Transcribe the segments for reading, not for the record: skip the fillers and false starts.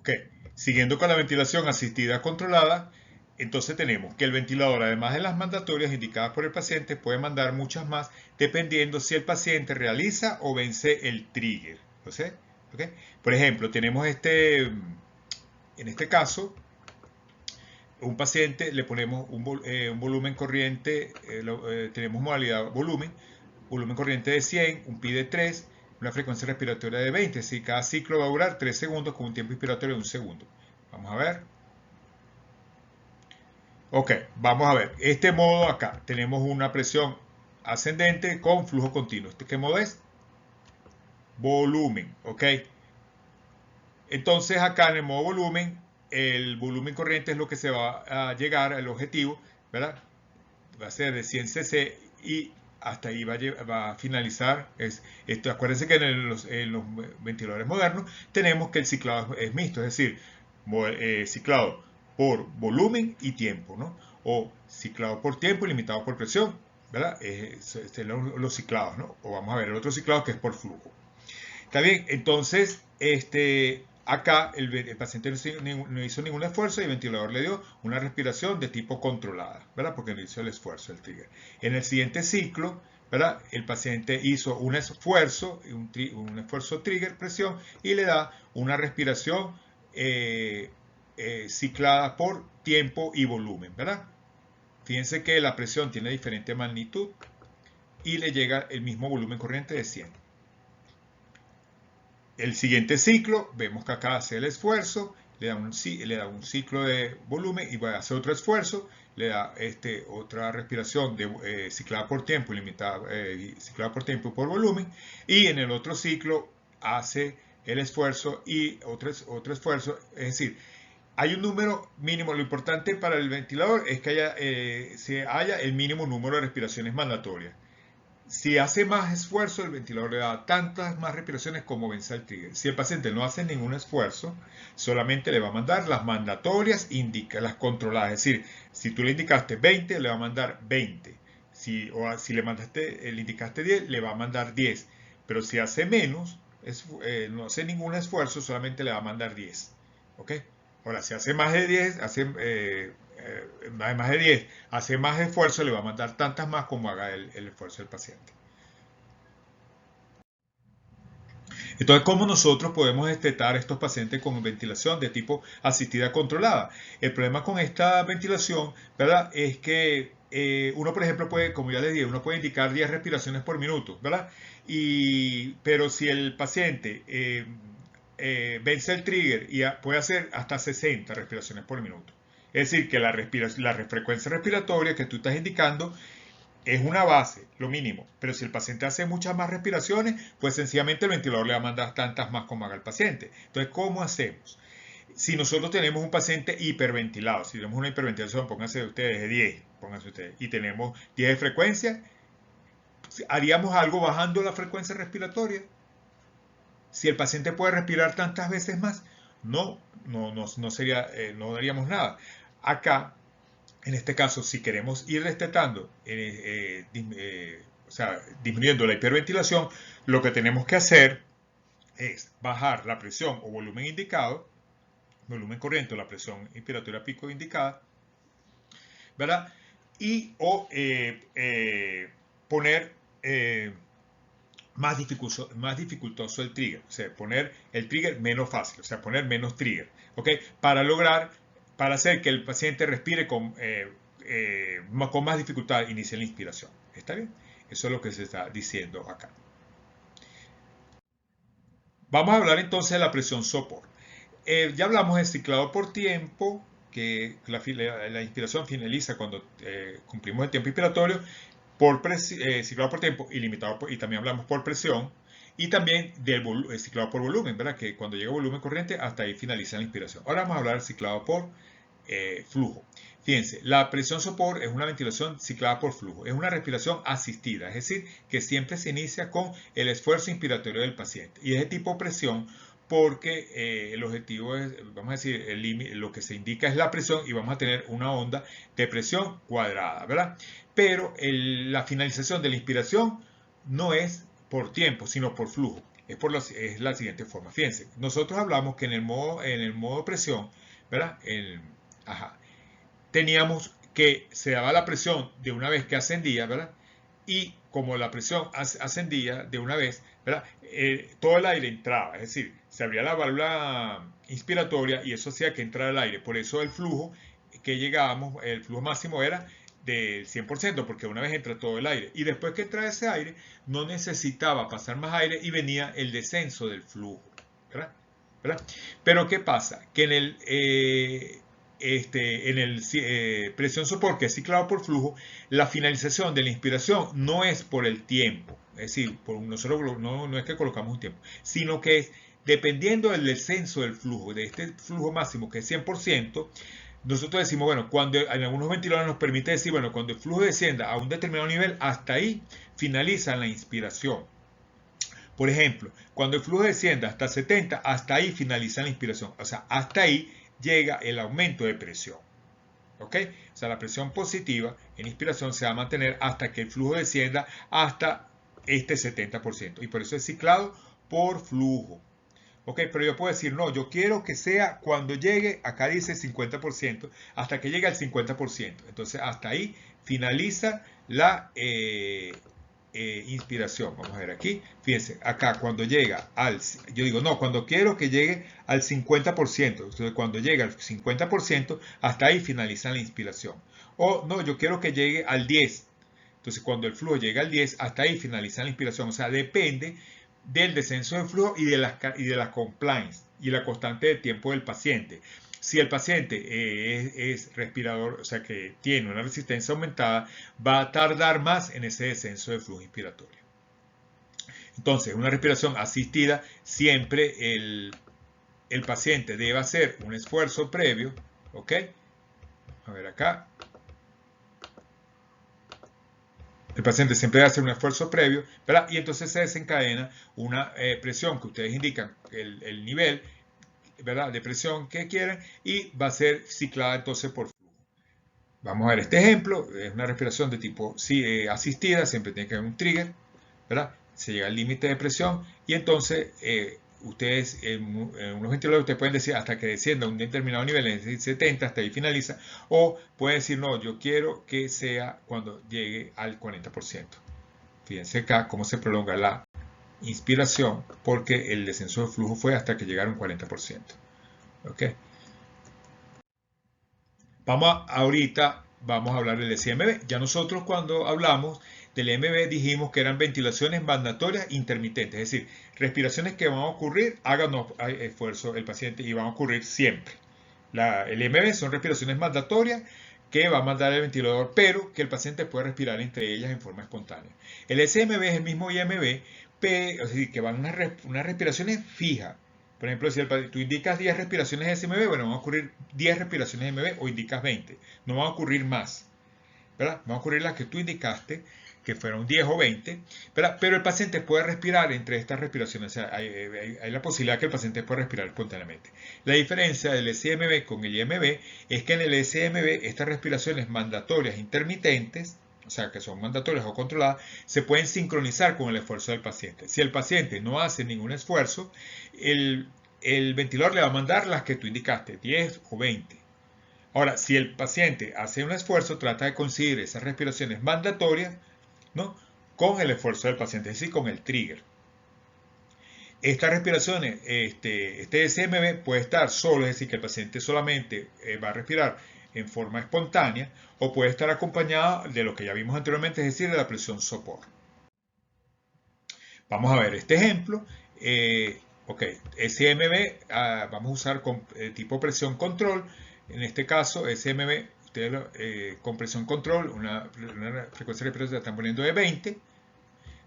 Ok, siguiendo con la ventilación asistida controlada, entonces tenemos que el ventilador, además de las mandatorias indicadas por el paciente, puede mandar muchas más dependiendo si el paciente realiza o vence el trigger. ¿No sé? ¿Ok? Por ejemplo, tenemos en este caso, un paciente le ponemos un volumen corriente, tenemos modalidad volumen corriente de 100, un pi de 3, una frecuencia respiratoria de 20. Si cada ciclo va a durar 3 segundos con un tiempo inspiratorio de 1 segundo. Vamos a ver. Ok, vamos a ver. Este modo acá, tenemos una presión ascendente con flujo continuo. ¿Este qué modo es? Volumen, ok. Entonces acá en el modo volumen, el volumen corriente es lo que se va a llegar al objetivo, ¿verdad? Va a ser de 100 cc y hasta ahí va a finalizar. Acuérdense que en los ventiladores modernos tenemos que el ciclado es mixto, es decir, ciclado por volumen y tiempo, ¿no? O ciclado por tiempo y limitado por presión, ¿verdad? Los ciclados, ¿no? O vamos a ver el otro ciclado que es por flujo. Está bien, entonces, acá el paciente no hizo ningún esfuerzo y el ventilador le dio una respiración de tipo controlada, ¿verdad? Porque no hizo el esfuerzo, el trigger. En el siguiente ciclo, ¿verdad? El paciente hizo un esfuerzo trigger, presión, y le da una respiración ciclada por tiempo y volumen, ¿verdad? Fíjense que la presión tiene diferente magnitud y le llega el mismo volumen corriente de 100. El siguiente ciclo, vemos que acá hace el esfuerzo, le da un ciclo de volumen y va a hacer otro esfuerzo, le da otra respiración ciclada por tiempo, ciclada por tiempo y por volumen, y en el otro ciclo hace el esfuerzo y otro esfuerzo, es decir, hay un número mínimo. Lo importante para el ventilador es que haya el mínimo número de respiraciones mandatorias. Si hace más esfuerzo, el ventilador le da tantas más respiraciones como vence el trigger. Si el paciente no hace ningún esfuerzo, solamente le va a mandar las mandatorias, las controladas. Es decir, si tú le indicaste 20, le va a mandar 20. Si le indicaste 10, le va a mandar 10. Pero si hace menos, no hace ningún esfuerzo, solamente le va a mandar 10. ¿Ok? Ahora, si hace más de 10, más de 10, hace más esfuerzo, le va a mandar tantas más como haga el esfuerzo del paciente. Entonces, ¿cómo nosotros podemos destetar a estos pacientes con ventilación de tipo asistida controlada? El problema con esta ventilación, ¿verdad? Es que uno, por ejemplo, puede, como ya les dije, uno puede indicar 10 respiraciones por minuto, ¿verdad? Pero si el paciente vence el trigger y puede hacer hasta 60 respiraciones por minuto. Es decir, que la frecuencia respiratoria que tú estás indicando es una base, lo mínimo. Pero si el paciente hace muchas más respiraciones, pues sencillamente el ventilador le va a mandar tantas más como haga el paciente. Entonces, ¿cómo hacemos? Si nosotros tenemos un paciente hiperventilado, si tenemos una hiperventilación, pónganse ustedes de 10, pónganse ustedes, y tenemos 10 de frecuencia, ¿haríamos algo bajando la frecuencia respiratoria? Si el paciente puede respirar tantas veces más, no sería, no daríamos nada. Acá, en este caso, si queremos ir destetando, o sea, disminuyendo la hiperventilación, lo que tenemos que hacer es bajar la presión o volumen indicado, volumen corriente o la presión inspiratoria pico indicada, ¿verdad? Poner más dificultoso el trigger, o sea, poner el trigger menos fácil, o sea, poner menos trigger, ¿ok? Para hacer que el paciente respire con más dificultad, inicie la inspiración. ¿Está bien? Eso es lo que se está diciendo acá. Vamos a hablar entonces de la presión sopor. Ya hablamos de ciclado por tiempo, que la inspiración finaliza cuando cumplimos el tiempo inspiratorio, ciclado por tiempo y también hablamos por presión, y también del ciclado por volumen, ¿verdad? Que cuando llega volumen corriente, hasta ahí finaliza la inspiración. Ahora vamos a hablar del ciclado por flujo. Fíjense, la presión sopor es una ventilación ciclada por flujo. Es una respiración asistida, es decir, que siempre se inicia con el esfuerzo inspiratorio del paciente. Y es de tipo presión porque el objetivo es, vamos a decir, lo que se indica es la presión y vamos a tener una onda de presión cuadrada, ¿verdad? Pero la finalización de la inspiración no es por tiempo, sino por flujo. es la siguiente forma. Fíjense, nosotros hablamos que en el modo presión, ¿verdad? Teníamos que se daba la presión de una vez que ascendía, ¿verdad? Y como la presión ascendía de una vez, ¿verdad? Todo el aire entraba, es decir, se abría la válvula inspiratoria y eso hacía que entrara el aire. Por eso el flujo que llegábamos, el flujo máximo era del 100%, porque una vez entra todo el aire. Y después que entra ese aire, no necesitaba pasar más aire y venía el descenso del flujo, ¿verdad? ¿Verdad? Pero ¿qué pasa? Que en el presión sopor, que es ciclado por flujo, la finalización de la inspiración no es por el tiempo, es decir, nosotros no es que colocamos un tiempo, sino que es dependiendo del descenso del flujo, de este flujo máximo que es 100%, nosotros decimos, bueno, cuando en algunos ventiladores nos permite decir, bueno, cuando el flujo descienda a un determinado nivel, hasta ahí finaliza la inspiración. Por ejemplo, cuando el flujo descienda hasta 70, hasta ahí finaliza la inspiración, o sea, hasta ahí llega el aumento de presión. ¿Ok? O sea, la presión positiva en inspiración se va a mantener hasta que el flujo descienda hasta este 70%. Y por eso es ciclado por flujo. ¿Ok? Pero yo puedo decir, no, yo quiero que sea cuando llegue, acá dice 50%, hasta que llegue al 50%. Entonces, hasta ahí finaliza la inspiración. Vamos a ver aquí. Fíjense, acá cuando llega yo digo, no, cuando quiero que llegue al 50%. Entonces, cuando llega al 50%, hasta ahí finaliza la inspiración. O no, yo quiero que llegue al 10%. Entonces, cuando el flujo llega al 10%, hasta ahí finaliza la inspiración. O sea, depende del descenso del flujo y de la compliance y la constante de tiempo del paciente. Si el paciente es respirador, o sea que tiene una resistencia aumentada, va a tardar más en ese descenso de flujo inspiratorio. Entonces, una respiración asistida, siempre el paciente debe hacer un esfuerzo previo, ¿ok? A ver acá. El paciente siempre hace un esfuerzo previo, ¿verdad? Y entonces se desencadena una presión que ustedes indican, el nivel, ¿verdad?, de presión que quieren, y va a ser ciclada entonces por flujo. Vamos a ver este ejemplo, es una respiración de tipo asistida, siempre tiene que haber un trigger, ¿verdad? Se llega al límite de presión y entonces ustedes en unos ventiladores ustedes pueden decir hasta que descienda a un determinado nivel, es decir 70, hasta ahí finaliza, o pueden decir no, yo quiero que sea cuando llegue al 40%. Fíjense acá cómo se prolonga la inspiración porque el descenso de flujo fue hasta que llegara a un 40%. ¿Ok? Ahorita vamos a hablar del SMB. Ya nosotros cuando hablamos del MB dijimos que eran ventilaciones mandatorias intermitentes, es decir, respiraciones que van a ocurrir, háganos esfuerzo el paciente y van a ocurrir siempre. El MB son respiraciones mandatorias que va a mandar el ventilador, pero que el paciente puede respirar entre ellas en forma espontánea. El SMB es el mismo IMB, es decir, que van unas respiraciones fijas. Por ejemplo, si tú indicas 10 respiraciones de SMB, bueno, van a ocurrir 10 respiraciones de MB o indicas 20. No van a ocurrir más, ¿verdad? Van a ocurrir las que tú indicaste, que fueron 10 o 20, ¿verdad? Pero el paciente puede respirar entre estas respiraciones. O sea, hay la posibilidad que el paciente pueda respirar espontáneamente. La diferencia del SMB con el IMB es que en el SMB estas respiraciones mandatorias intermitentes, o sea, que son mandatorias o controladas, se pueden sincronizar con el esfuerzo del paciente. Si el paciente no hace ningún esfuerzo, el ventilador le va a mandar las que tú indicaste, 10 o 20. Ahora, si el paciente hace un esfuerzo, trata de conseguir esas respiraciones mandatorias, ¿no?, con el esfuerzo del paciente, es decir, con el trigger. Estas respiraciones, este SMB puede estar solo, es decir, que el paciente solamente va a respirar en forma espontánea, o puede estar acompañado de lo que ya vimos anteriormente, es decir, de la presión sopor. Vamos a ver este ejemplo. Ok, SMB vamos a usar con tipo presión control. En este caso, SMB, ustedes con presión control, una frecuencia de presión están poniendo de 20,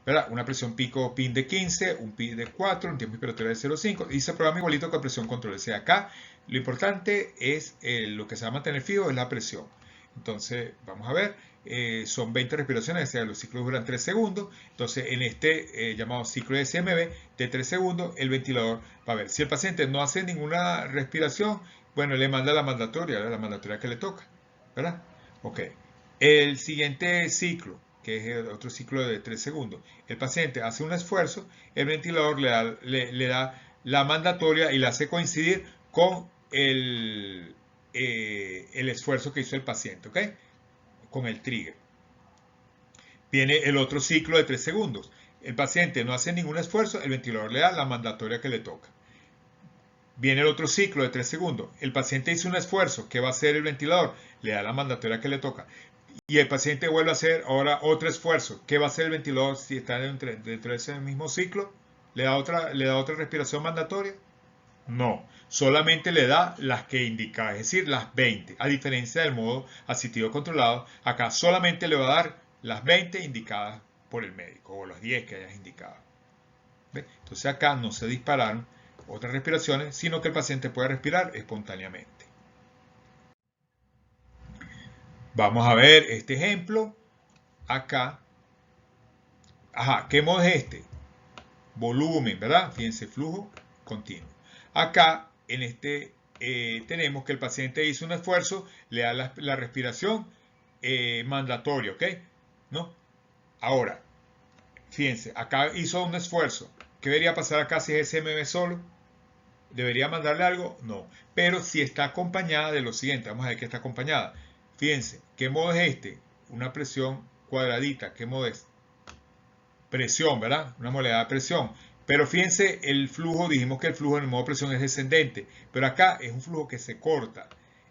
¿verdad? Una presión pico PIN de 15, un PIN de 4, un tiempo inspiratorio de 0,5, y se programa igualito con presión control. O sea, acá lo importante es lo que se va a mantener fijo es la presión. Entonces, vamos a ver, son 20 respiraciones, o sea, los ciclos duran 3 segundos. Entonces, en este llamado ciclo de SMB de 3 segundos, el ventilador va a ver. Si el paciente no hace ninguna respiración, bueno, le manda la mandatoria que le toca, ¿verdad? Ok. El siguiente ciclo, que es el otro ciclo de 3 segundos. El paciente hace un esfuerzo, el ventilador le da la mandatoria y la hace coincidir con el esfuerzo que hizo el paciente, ¿ok? Con el trigger. Viene el otro ciclo de 3 segundos. El paciente no hace ningún esfuerzo, el ventilador le da la mandatoria que le toca. Viene el otro ciclo de 3 segundos. El paciente hizo un esfuerzo, ¿qué va a hacer el ventilador? Le da la mandatoria que le toca. Y el paciente vuelve a hacer ahora otro esfuerzo. ¿Qué va a hacer el ventilador si está dentro de ese mismo ciclo? ¿Le da otra respiración mandatoria? No, solamente le da las que indica, es decir, las 20. A diferencia del modo asistido controlado, acá solamente le va a dar las 20 indicadas por el médico o las 10 que hayas indicado. ¿Ve? Entonces acá no se dispararon otras respiraciones, sino que el paciente puede respirar espontáneamente. Vamos a ver este ejemplo. Acá. Ajá, ¿qué modo es este? Volumen, ¿verdad? Fíjense, flujo continuo. Acá, en este, tenemos que el paciente hizo un esfuerzo, le da la respiración mandatoria, ¿ok? ¿No? Ahora, fíjense, acá hizo un esfuerzo. ¿Qué debería pasar acá si es SMB solo? ¿Debería mandarle algo? No. Pero si está acompañada de lo siguiente, vamos a ver que está acompañada. Fíjense, ¿qué modo es este? Una presión cuadradita. ¿Qué modo es? Presión, ¿verdad? Una modalidad de presión. Pero fíjense, el flujo, dijimos que el flujo en el modo presión es descendente. Pero acá es un flujo que se corta.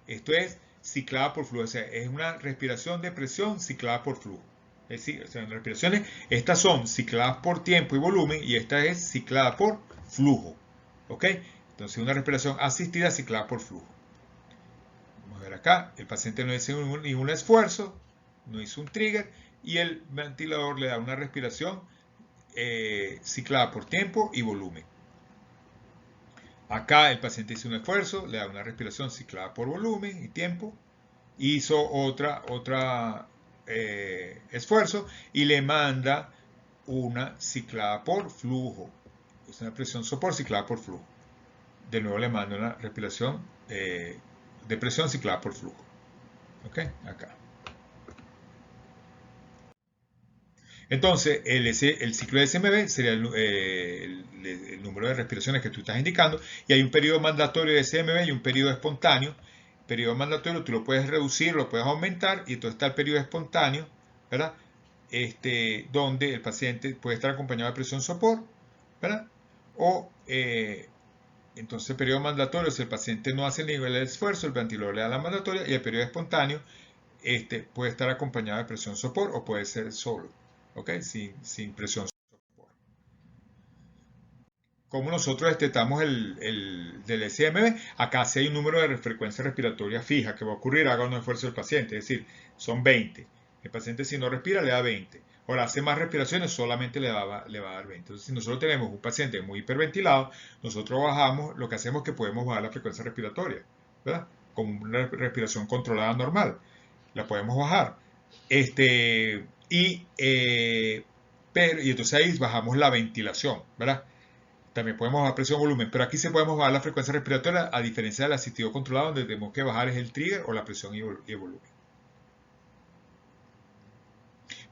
Esto es ciclada por flujo. O sea, es una respiración de presión ciclada por flujo. Es decir, las respiraciones, estas son cicladas por tiempo y volumen y esta es ciclada por flujo. ¿Ok? Entonces una respiración asistida ciclada por flujo. Vamos a ver acá, el paciente no hizo ningún esfuerzo, no hizo un trigger y el ventilador le da una respiración ciclada por tiempo y volumen. Acá el paciente hizo un esfuerzo, le da una respiración ciclada por volumen y tiempo, hizo otra esfuerzo y le manda una ciclada por flujo. Es una presión sopor ciclada por flujo. De nuevo le mando una respiración de presión ciclada por flujo. ¿Ok? Acá. Entonces, el ciclo de SMB sería el número de respiraciones que tú estás indicando y hay un periodo mandatorio de SMB y un periodo espontáneo. El periodo mandatorio tú lo puedes reducir, lo puedes aumentar y entonces está el periodo espontáneo, ¿verdad? Donde el paciente puede estar acompañado de presión sopor, ¿verdad? O entonces el periodo mandatorio, si el paciente no hace el nivel de esfuerzo, el ventilador le da la mandatoria y el periodo espontáneo puede estar acompañado de presión sopor o puede ser solo. ¿Ok? Sin presión sopor. Como nosotros estetamos del SMB, acá sí hay un número de frecuencia respiratoria fija que va a ocurrir haga un esfuerzo del paciente, es decir, son 20. El paciente si no respira le da 20. Ahora hace más respiraciones, solamente le va a dar 20. Entonces, si nosotros tenemos un paciente muy hiperventilado, nosotros bajamos, lo que hacemos es que podemos bajar la frecuencia respiratoria, ¿verdad? Como una respiración controlada normal. La podemos bajar. Y entonces ahí bajamos la ventilación, ¿verdad? También podemos bajar presión volumen, pero aquí sí podemos bajar la frecuencia respiratoria a diferencia del asistido controlado donde tenemos que bajar es el trigger o la presión y el volumen.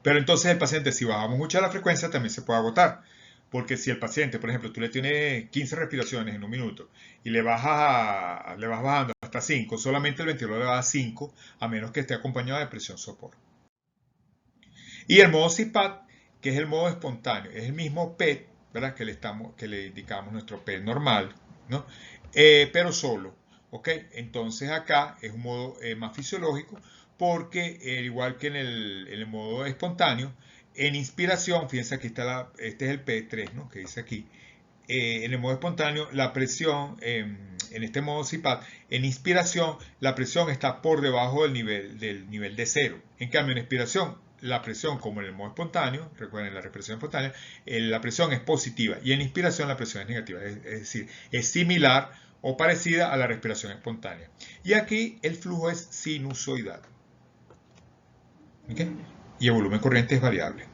Pero entonces el paciente, si bajamos mucho la frecuencia, también se puede agotar. Porque si el paciente, por ejemplo, tú le tienes 15 respiraciones en un minuto y le vas bajando hasta 5, solamente el ventilador le va a dar 5, a menos que esté acompañado de presión sopor. Y el modo CPAP, que es el modo espontáneo, es el mismo PET, ¿verdad? Que le indicamos nuestro PET normal, ¿no? Pero solo, ¿ok? Entonces acá es un modo más fisiológico porque igual que en el modo espontáneo, en inspiración, fíjense aquí está este es el P3, ¿no? Que dice aquí. En el modo espontáneo, la presión, en este modo CPAP, en inspiración, la presión está por debajo del nivel de cero. En cambio, en expiración, la presión, como en el modo espontáneo, recuerden la respiración espontánea, la presión es positiva y en inspiración la presión es negativa. Es decir, es similar o parecida a la respiración espontánea. Y aquí el flujo es sinusoidal. ¿Okay? Y el volumen corriente es variable.